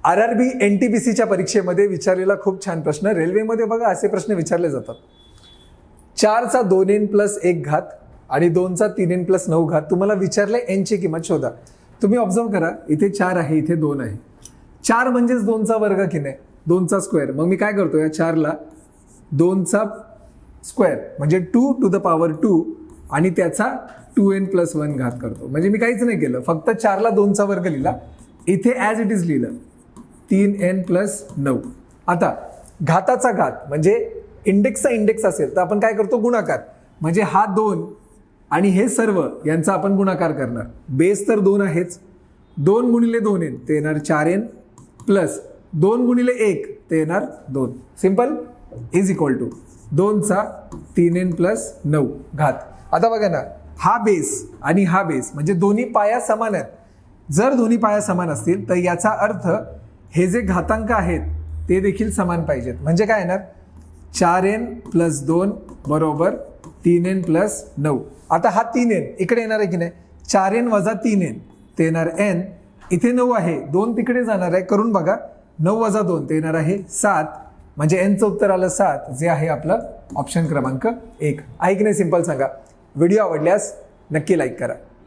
RRB NTPCच्या परीक्षेमध्ये विचारलेला खूप छान प्रश्न. रेल्वेमध्ये बघा असे प्रश्न विचारले जातात. 4चा 2n + 1 घात आणि 2चा 3n + 9 घात. तुम्हाला विचारले n ची किंमत शोधा. तुम्ही ऑब्झर्व करा, इथे 4 आहे, इथे 2 आहे. 4 म्हणजेच 2चा वर्ग की नाही, 2चा स्क्वेअर. मग मी काय करतो, या 4ला 2चा स्क्वेअर म्हणजे 2 टू द पॉवर 2 आणि त्याचा 2n + 1 घात करतो. म्हणजे मी काहीच नाही केलं, फक्त 4ला 2चा वर्ग लिहिला, इथे ॲज इट इज लिहिलं 3n + 9. आता घाताचा घात म्हणजे इंडेक्सचा इंडेक्स असेल तर आपण काय करतो, गुणाकार. म्हणजे हा 2 आणि हे सर्व यांचा आपण गुणाकार करणार. बेस तर 2 आहेच, 2 × 2n ते येणार 4n प्लस 2 × 1 ते येणार 2. सिंपल इज इक्वल टू 2चा 3n + 9 घात. आता बघा ना, हा बेस आणि हा बेस म्हणजे दोन्ही पाया समान आहेत. जर दोन्ही पाया समान असतील तर याचा अर्थ हे जे घातांक आहेत ते देखील समान पाहिजेत. म्हणजे काय येणार, 4n + 2 बरोबर 3n + 9. आता हा 3n इकडे येणार आहे की नाही, 4n - 3n ते येणार n. इथे 9 आहे, 2 तिकडे जाणार आहे, करून बघा. 9 - 2 ते येणार आहे 7. म्हणजे nचं उत्तर आलं 7, जे आहे आपलं ऑप्शन क्रमांक 1. आहे की नाही सिंपल? सांगा. व्हिडिओ आवडल्यास नक्की लाईक करा.